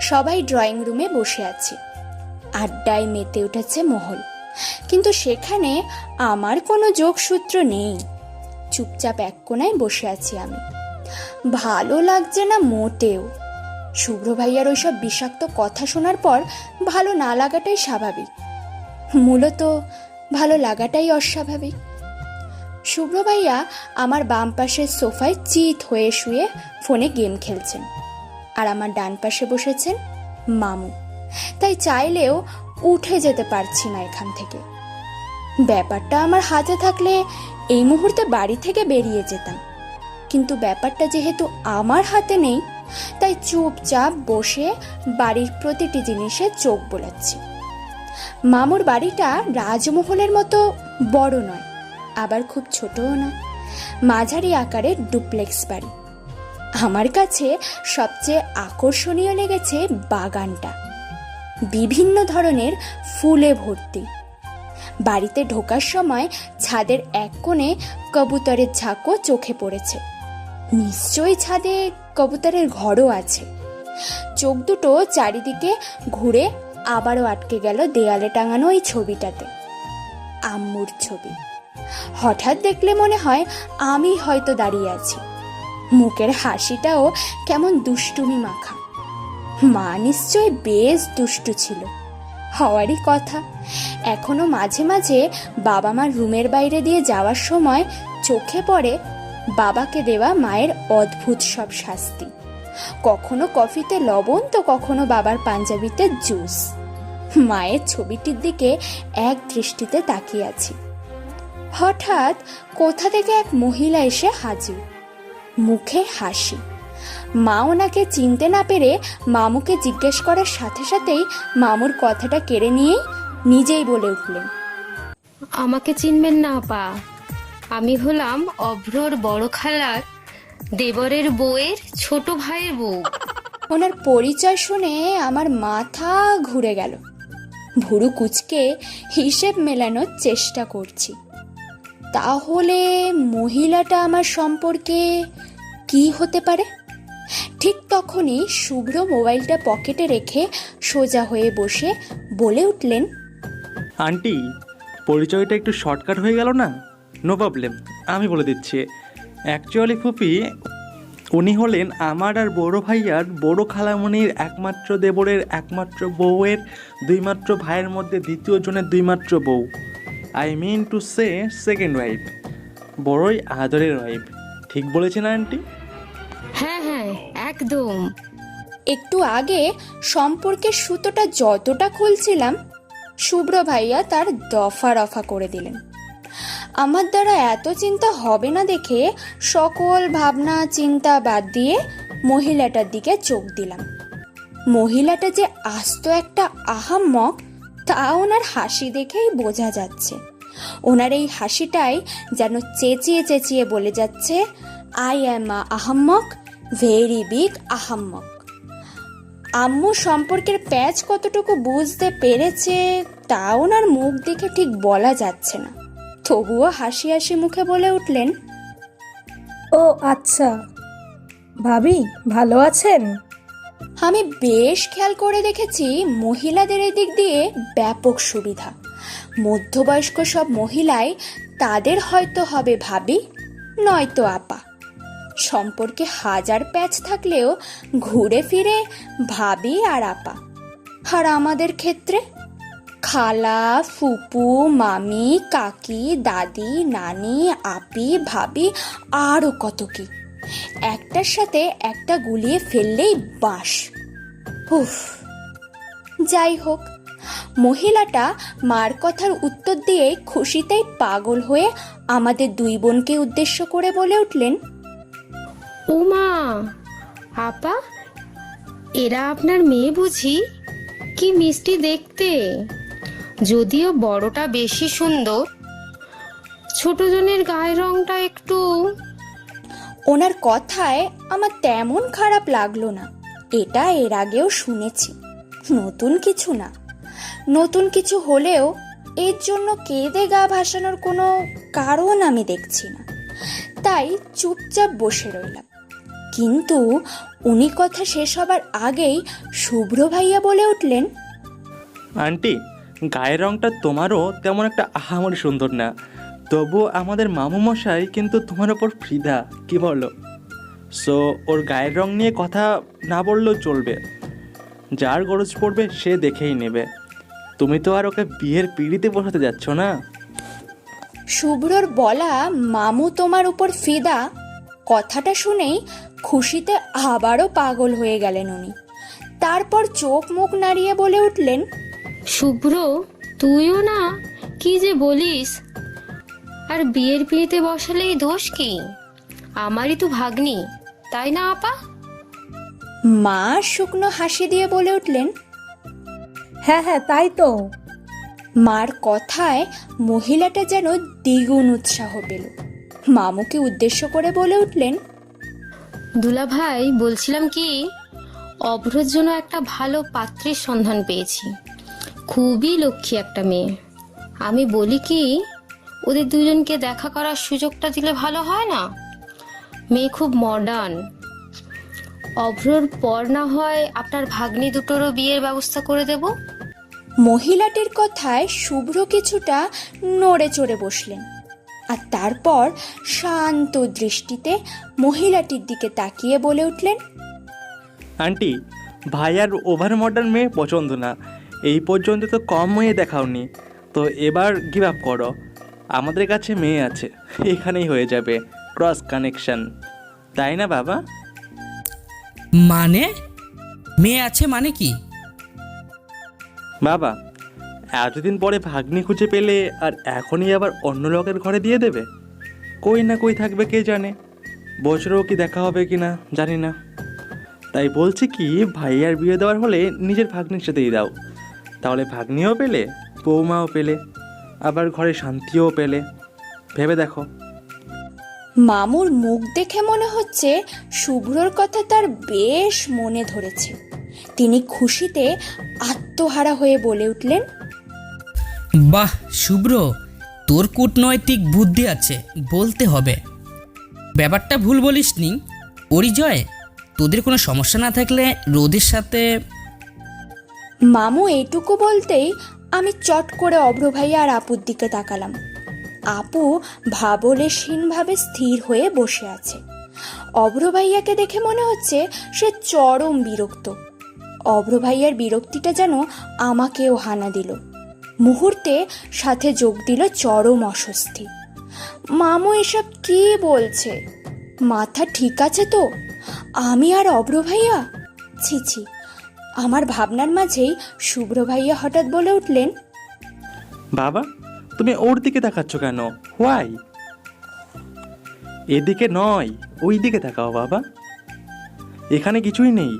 সবাই ড্রয়িং রুমে বসে আছে, আড্ডায় মেতে উঠেছে মহল। কিন্তু সেখানে আমার কোনো যোগসূত্র নেই। চুপচাপ এক কোনায় বসে আছি আমি। ভালো লাগছে না মোটেও। শুভ্র ভাইয়ার ওইসব বিষাক্ত কথা শোনার পর ভালো না লাগাটাই স্বাভাবিক, মূলত ভালো লাগাটাই অস্বাভাবিক। শুভ্র ভাইয়া আমার বাম পাশের সোফায় চিত হয়ে শুয়ে ফোনে গেম খেলছেন, আর আমার ডান পাশে বসেছেন মামু। তাই চাইলেও উঠে যেতে পারছি না এখান থেকে। ব্যাপারটা আমার হাতে থাকলে এই মুহূর্তে বাড়ি থেকে বেরিয়ে যেতাম, কিন্তু ব্যাপারটা যেহেতু আমার হাতে নেই, তাই চুপচাপ বসে বাড়ির প্রতিটি জিনিসে চোখ বোলাচ্ছি। মামুর বাড়িটা রাজমহলের মতো বড় নয়, আবার খুব ছোটও নয়, মাঝারি আকারের ডুপ্লেক্স বাড়ি। আমার কাছে সবচেয়ে আকর্ষণীয় লেগেছে বাগানটা, বিভিন্ন ধরনের ফুলে ভর্তি। বাড়িতে ঢোকার সময় ছাদের এক কোণে কবুতরের ঝাঁকও চোখে পড়েছে। নিশ্চয়ই ছাদে কবুতরের ঘরও আছে। চোখ দুটো চারিদিকে ঘুরে আবারও আটকে গেল দেয়ালে টাঙানো এই ছবিটাতে, আম্মুর ছবি। হঠাৎ দেখলে মনে হয় আমি হয়তো দাঁড়িয়ে আছি। মুখের হাসিটাও কেমন দুষ্টুমি মাখা। মা নিশ্চয় বেশ দুষ্টু ছিল, হওয়ারই কথা। এখনো মাঝে মাঝে বাবা মার রুমের বাইরে দিয়ে যাওয়ার সময় চোখে পড়ে বাবাকে দেওয়া মায়ের অদ্ভুত সব শাস্তি। কখনো কফিতে লবণ, তো কখনো বাবার পাঞ্জাবিতে জুস। মায়ের ছবিটির দিকে এক দৃষ্টিতে তাকিয়ে আছি। হঠাৎ কোথা থেকে এক মহিলা এসে হাজির, মুখে হাসি। মা ওনাকে চিনতে না পেরে মামুকে জিজ্ঞেস করার সাথে সাথেই মামুর কথাটা কেড়ে নিয়েই নিজেই বলে উঠলেন, আমাকে চিনবেন না আপা, আমি হলাম অভ্রর বড় খালার দেবরের বউয়ের ছোট ভাইয়ের বউ। ওনার পরিচয় শুনে আমার মাথা ঘুরে গেল। ভুরু কুচকে হিসেব মেলানোর চেষ্টা করছি। তাহলে মহিলাটা আমার সম্পর্কে কি হতে পারে? ঠিক তখনই শুভ্র মোবাইলটা পকেটে রেখে সোজা হয়ে বসে বলে উঠলেন, আন্টি, পরিচয়টা একটু শর্টকাট হয়ে গেল না? নো প্রবলেম, আমি বলে দিচ্ছি। অ্যাকচুয়ালি ফুপি, উনি হলেন আমার আর বড় ভাইয়ার বড় খালামণির একমাত্র দেবরের একমাত্র বউয়ের দুইমাত্র ভাইয়ের মধ্যে দ্বিতীয় জনের দুইমাত্র বউ। I mean to say second wife, বড়ই আদরের ওয়াইফ। ঠিক বলেছেন আন্টি? হ্যাঁ হ্যাঁ, একদম। একটু আগে সম্পর্কের সুতোটা যতটা খুলছিলাম, শুভ্র ভাইয়া তার দফা রফা করে দিলেন। আমার দ্বারা এত চিন্তা হবে না দেখে সকল ভাবনা চিন্তা বাদ দিয়ে মহিলাটার দিকে চোখ দিলাম। মহিলাটা যে আস্ত একটা আহাম্মক, তা ওনার হাসি দেখেই বোঝা যাচ্ছে। ওনার এই হাসিটাই যেন চেঁচিয়ে চেঁচিয়ে বলে যাচ্ছে, আই অ্যাম আ আহাম্মক, ভেরি বিগ আহাম্মক। আম্মু সম্পর্কের প্যাচ কতটুকু বুঝতে পেরেছে তা ওনার মুখ দেখে ঠিক বলা যাচ্ছে না, তবুও হাসি হাসি মুখে বলে উঠলেন, ও আচ্ছা, ভাবি ভালো আছেন? আমি বেশ খেয়াল করে দেখেছি মহিলাদের এদিক দিয়ে ব্যাপক সুবিধা। মধ্যবয়স্ক সব মহিলাই তাদের হয়তো হবে ভাবি, নয়তো আপা। সম্পর্কে হাজার প্যাচ থাকলেও ঘুরে ফিরে ভাবি আর আপা। আর আমাদের ক্ষেত্রে খালা, ফুপু, মামি, কাকি, দাদি, নানি, আপি, ভাবি, আরও কত কি। একটার সাথে একটা গুলিয়ে ফেললেই বাস। উফ, যাই হোক, মহিলাটা মার কথার উত্তর দিয়ে খুশিতেই পাগল হয়ে আমাদের দুই বোনকে উদ্দেশ্য করে বলে উঠলেন, উমা আপা, এরা আপনার মেয়ে বুঝি? কি মিষ্টি দেখতে, যদিও বড়টা বেশি সুন্দর, ছোট জনের গায়ের রংটা একটু। ওনার কথায় আমার তেমন খারাপ লাগলো না। এটা এর আগেও শুনেছি, নতুন কিছু না। নতুন কিছু হলেও এর জন্য কেঁদে গা ভাসানোর কোনো কারণ আমি দেখছি না। তাই চুপচাপ বসে রইলাম। কিন্তু উনি কথা শেষ হবার আগেই শুভ্র ভাইয়া বলে উঠলেন, আন্টি, গায়ের রঙটা তোমারও তেমন একটা আহামরি সুন্দর না, তবু আমাদের মামু মশাই কিন্তু তোমার ওপর ফিদা, কি বলো? সো ওর গায়ের রং নিয়ে কথা না বললেও চলবে, যার গরজ পড়বে সে দেখেই নেবে। তুমি তো আর ওকে বিয়ের পিঁড়িতে বসাতে যাচ্ছ না। শুভ্রর বলা মামু তোমার উপর ফিদা কথাটা শুনেই খুশিতে আবারও পাগল হয়ে গেলেন উনি। তারপর চোখ মুখ নাড়িয়ে বলে উঠলেন, শুভ্র, তুইও না কি যে বলিস। আর বিয়ের পিড়িতে বসালেই দোষ কি? আমারই তো ভাগ্নি, তাই না আপা? মা শুকনো হাসি দিয়ে বলে উঠলেন। হ্যাঁ হ্যাঁ, তাই তো। মার কথায় মহিলাটা যেন দ্বিগুণ উৎসাহ পেল। মামুকে উদ্দেশ্য করে বলে উঠলেন, দুলা ভাই, বলছিলাম কি, অভ্রর জন্য একটা ভালো পাত্রের সন্ধান পেয়েছি। খুবই লক্ষ্মী একটা মেয়ে। আমি বলি কি, ওদের দুজনকে দেখা করার সুযোগটা দিলে ভালো হয় না? মেয়ে খুব মডার্ন। অভ্রর পর না হয় আপনার ভাগ্নি দুটোরও বিয়ের ব্যবস্থা করে দেব। মহিলাটির কথায় শুভ্র কিছুটা নড়ে চড়ে বসলেন, আর তারপর শান্ত দৃষ্টিতে মহিলাটির দিকে তাকিয়ে বলে উঠলেন, আন্টি, ভাই আর ওভার মডার্ন মেয়ে পছন্দ না। এই পর্যন্ত তো কম মেয়ে দেখাওনি, তো এবার গিভ আপ করো। আমাদের কাছে মেয়ে আছে, এখানেই হয়ে যাবে ক্রস কানেকশন, তাই না বাবা? মানে মেয়ে আছে মানে কি? বাবা, এতদিন পরে ভাগ্নি খুঁজে পেলে আর এখনই আবার অন্য লোকের ঘরে দিয়ে দেবে? কই না কই থাকবে কে জানে, বছরেও কি দেখা হবে কি না জানি না। তাই বলছি কি, ভাইয়ার বিয়ে দেওয়ার হলে নিজের ভাগ্নির সাথেই দাও, তাহলে ভাগ্নিও পেলে, বৌমাও পেলে, আবার ঘরে শান্তিও পেলে। ভেবে দেখো। মামুর মুখ দেখে মনে হচ্ছে শুভ্রর কথা তার বেশ মনে ধরেছে। তিনি খুশিতে আত্মহারা হয়ে বলে উঠলেন, বাহ শুভ্র, তোর কূটনৈতিক বুদ্ধি আছে বলতে হবে। ব্যাপারটা ভুল বলিসনি। পরিচয় তোদের কোনো সমস্যা না থাকলে রোদের সাথে। মামু এইটুকু বলতেই আমি চট করে অভ্র ভাইয়া আর আপুর দিকে তাকালাম। আপু ভাবলেশহীনভাবে স্থির হয়ে বসে আছে। অভ্র ভাইয়াকে দেখে মনে হচ্ছে সে চরম বিরক্ত। অভ্র ভাইয়ার বিরক্তিটা যেন আমাকেও হানা দিল। মুহূর্তে সাথে যোগ দিল চরম অস্বস্তি। মামু এসব কি বলছে? মাথা ঠিক আছে তো? আমি আর অভ্র ভাইয়া? ছি ছি। আমার ভাবনার মাঝেই শুভ্র ভাইয়া হঠাৎ বলে উঠলেন, বাবা, তুমি ওর দিকে তাকাচ্ছ কেন? হোয়াই? এদিকে নয়, ওই দিকে তাকাও বাবা। এখানে কিছুই নেই,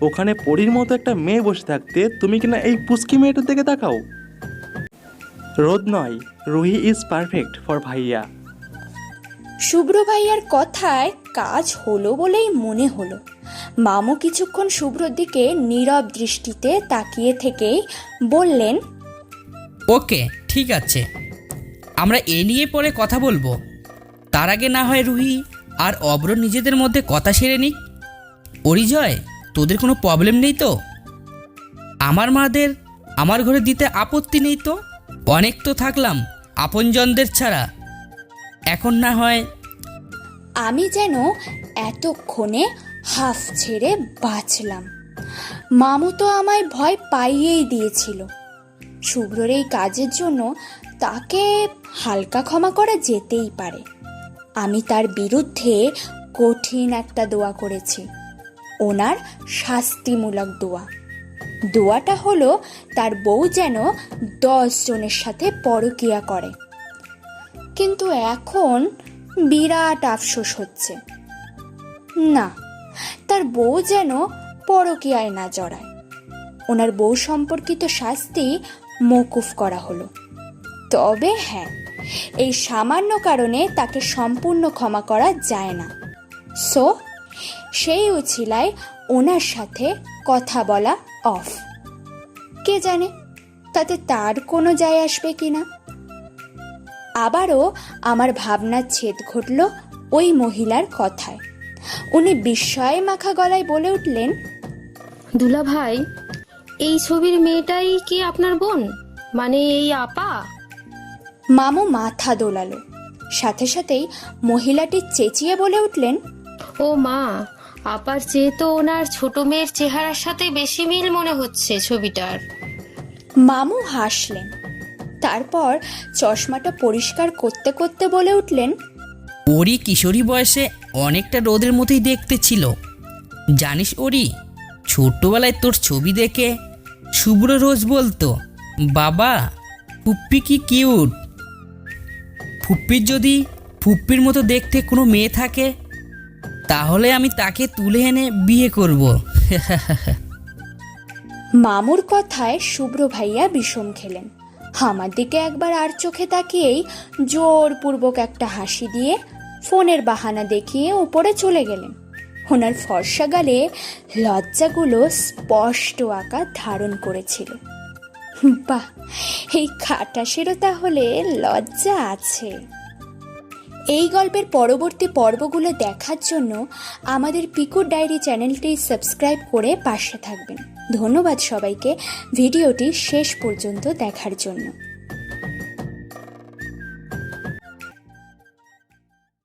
ওখানে পরীর মতো একটা মেয়ে বসে থাকতে তুমি কিনা এই পুস্কি মেয়েটার দিকে তাকাও। রোদ নয়, রুহি ইজ পারফেক্ট ফর ভাইয়া। শুভ্র ভাইয়ার কথায় কাজ হলো বলেই মনে হলো। মামু কিছুক্ষণ শুভ্রর দিকে নীরব দৃষ্টিতে তাকিয়ে থেকেই বললেন, ওকে, ঠিক আছে, আমরা এ নিয়ে পরে কথা বলবো। তার আগে না হয় রুহি আর অব্র নিজেদের মধ্যে কথা সেরে নিক। পরিচয়, তোদের কোনো প্রবলেম নেই তো? আমার মাদের আমার ঘরে দিতে আপত্তি নেই তো? অনেক তো থাকলাম আপনজনদের ছাড়া, এখন না হয়। আমি যেন এতক্ষণে হাফ ছেড়ে বাঁচলাম। মামু তো আমায় ভয় পাইয়েই দিয়েছিল। শুভ্রর এই কাজের জন্য তাকে হালকা ক্ষমা করা যেতেই পারে। আমি তার বিরুদ্ধে কঠিন একটা দোয়া করেছি, ওনার শাস্তিমূলক দোয়া। দোয়াটা হলো তার বউ যেন 10 জনের সাথে পরকীয়া করে। কিন্তু এখন বিরাট আফসোস হচ্ছে, না, তার বউ যেন পরকীয়ায় না জড়ায়। ওনার বউ সম্পর্কিত শাস্তি মওকুফ করা হলো। তবে হ্যাঁ, এই সামান্য কারণে তাকে সম্পূর্ণ ক্ষমা করা যায় না। সো সেই উছিলায় ওনার সাথে কথা বলা অফ। কে জানে তাতে তার কোনো যায় আসবে কিনা। আবারও আমার ভাবনার ছেদ ঘটল ওই মহিলার কথায়। উনি বিস্ময় মাখা গলায় বলে উঠলেন, দুলা ভাই, এই ছবির মেয়েটাই কি আপনার বোন, মানে এই আপা? মামু মাথা দোলালো। সাথে সাথেই মহিলাটি চেঁচিয়ে বলে উঠলেন, ও মা, আপার চেয়ে তো ওনার ছোট মেয়ের চেহারার সাথে বেশি মিল মনে হচ্ছে ছবিটার। মামু হাসলেন। তারপর চশমাটা পরিষ্কার করতে করতে বলে উঠলেন, ওরি কিশোরী বয়সে অনেকটা রোদের মতোই দেখতে ছিল। জানিস ওরি, ছোট্টবেলায় তোর ছবি দেখে শুভ্র রোজ বলতো, বাবা ফুপ্পি কি কিউট। ফুপ্পির যদি ফুপ্পির মতো দেখতে কোনো মেয়ে থাকে তাহলে আমি তাকে তুলে এনে বিয়ে করব। মামুর কথায় শুভ্র ভাইয়া বিষম খেলেন। আমার দিকে একবার আর চোখে তাকিয়েই জোরপূর্বক একটা হাসি দিয়ে ফোনের বাহানা দেখিয়ে উপরে চলে গেলেন। ওনার ফর্সা গালে লজ্জাগুলো স্পষ্ট আকার ধারণ করেছিল। বাহ, এই খাটাসেরও তাহলে লজ্জা আছে। এই গল্পের পরবর্তী পর্বগুলো দেখার জন্য আমাদের পিকুর ডায়েরি চ্যানেলটি সাবস্ক্রাইব করে পাশে থাকবেন। ধন্যবাদ সবাইকে ভিডিওটি শেষ পর্যন্ত দেখার জন্য।